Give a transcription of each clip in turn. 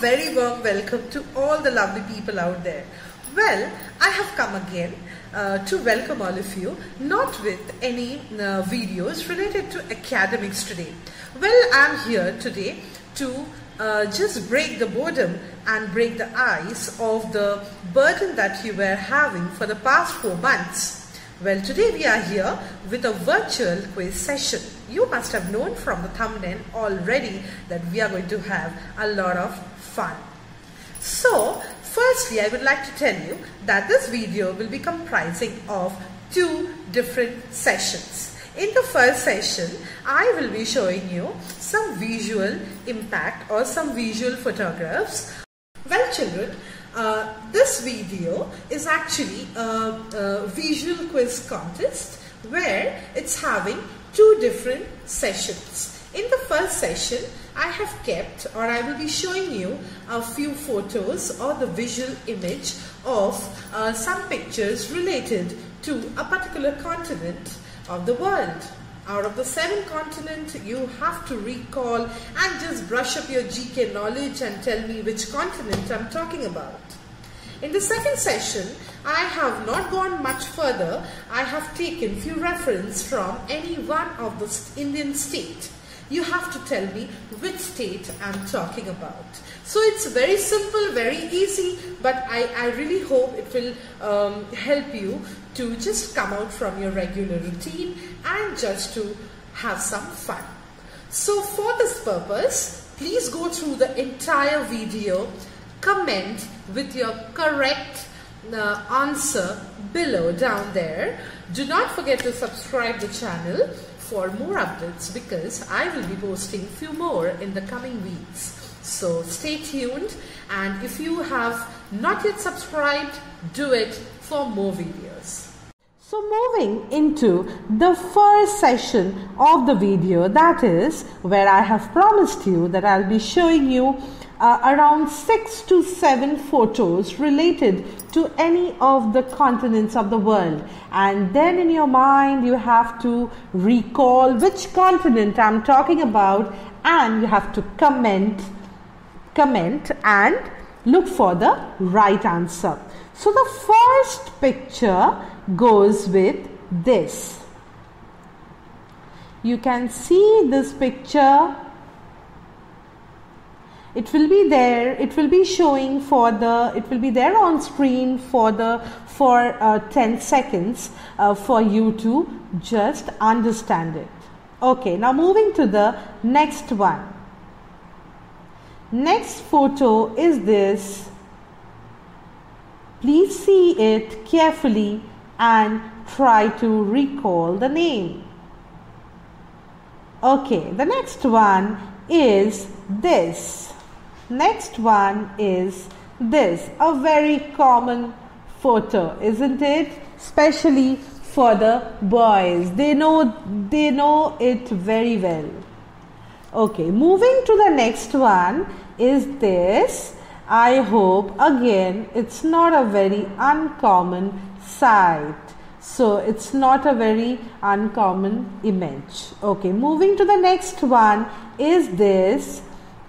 very warm welcome to all the lovely people out there. Well, I have come again to welcome all of you, not with any videos related to academics today. Well, I'm here today to just break the boredom and break the ice of the burden that you were having for the past 4 months. Well, today we are here with a virtual quiz session. You must have known from the thumbnail already that we are going to have a lot of fun. So, firstly, I would like to tell you that this video will be comprising of 2 different sessions. In the first session, I will be showing you some visual impact or some visual photographs. Well, children, this video is actually a visual quiz contest where it's having 2 different sessions. In the first session, I have kept, or I will be showing you a few photos or the visual image of some pictures related to a particular continent of the world. Out of the 7 continents, you have to recall and just brush up your GK knowledge and tell me which continent I'm talking about. In the second session, I have not gone much further. I have taken few references from any one of the Indian state. You have to tell me which state I'm talking about. So it's very simple, very easy, but I really hope it will help you to just come out from your regular routine and just to have some fun. So for this purpose, please go through the entire video, comment with your correct answer below down there. Do not forget to subscribe the channel for more updates because I will be posting few more in the coming weeks. So stay tuned, and if you have not yet subscribed, do it for more videos. So moving into the first session of the video, that is where I have promised you that I'll be showing you around 6 to 7 photos related to any of the continents of the world, and then in your mind you have to recall which continent I'm talking about, and you have to comment and look for the right answer. So the first picture goes with this. You can see this picture. It will be there. It will be showing it will be there on screen for 10 seconds for you to just understand it. Okay, now moving to the next one. Next photo is this. Please see it carefully and try to recall the name. Okay, the next one is this. Next one is this. A very common photo, isn't it? Especially for the boys. They know it very well. Okay, moving to the next one is this. I hope again it's not a very uncommon sight. So it's not a very uncommon image. Okay, moving to the next one is this.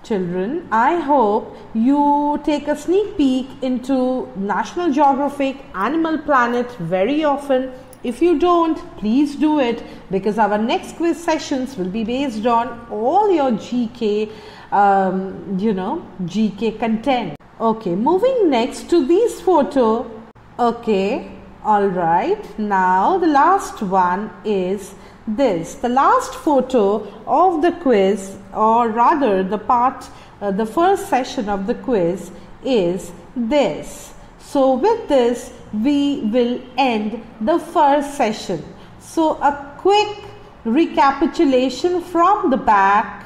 Children, I hope you take a sneak peek into National Geographic Animal Planet very often. If you don't, please do it, because our next quiz sessions will be based on all your GK, GK content. Okay, moving next to this photo. Okay, all right. Now the last one is this. The last photo of the quiz, or rather the first session of the quiz is this. So with this, we will end the first session. So a quick recapitulation from the back.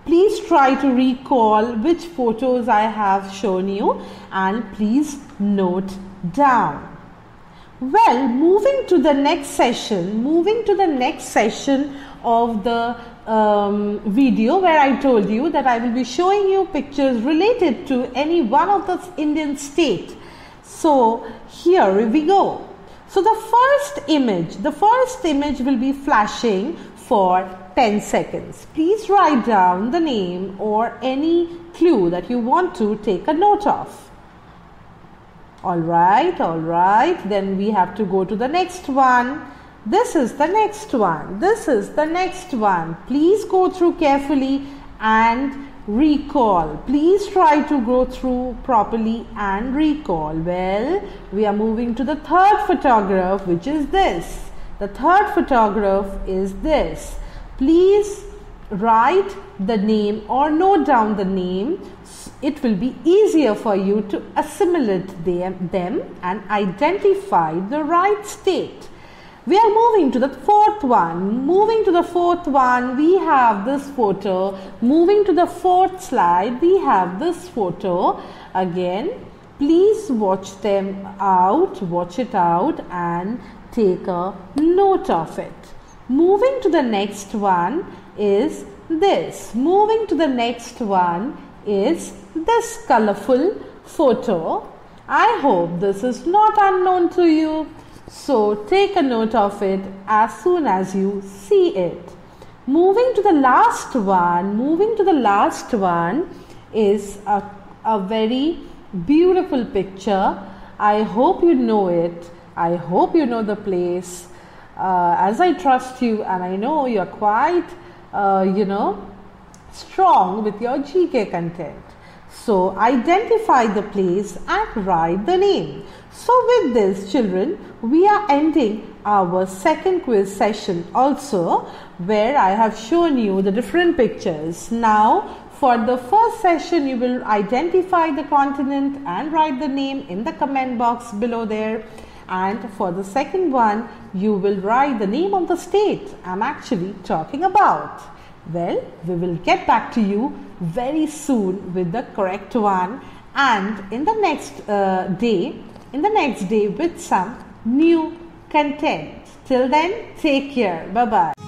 Please try to recall which photos I have shown you and please note down. Well, moving to the next session of the video where I told you that I will be showing you pictures related to any one of the Indian state. So here we go. So the first image will be flashing for 10 seconds. Please write down the name or any clue that you want to take a note of. Alright. Then we have to go to the next one. This is the next one. Please go through carefully and recall. Please try to go through properly and recall. Well, we are moving to the third photograph, which is this. The third photograph is this. Please write the name or note down the name. It will be easier for you to assimilate them and identify the right state. We are moving to the fourth one. We have this photo. Moving to the fourth slide, we have this photo. Again, please watch it out and take a note of it. Moving to the next one is this. This colorful photo. I hope this is not unknown to you. So take a note of it as soon as you see it. Moving to the last one is a very beautiful picture. I hope you know it. I hope you know the place. As I trust you and I know you're quite, strong with your GK content. So identify the place and write the name. So with this, children, we are ending our second quiz session also, where I have shown you the different pictures. Now, for the first session, you will identify the continent and write the name in the comment box below there. And for the second one, you will write the name of the state I'm actually talking about. Well, we will get back to you very soon with the correct one, and in the next day with some new content. Till then, take care. Bye-bye.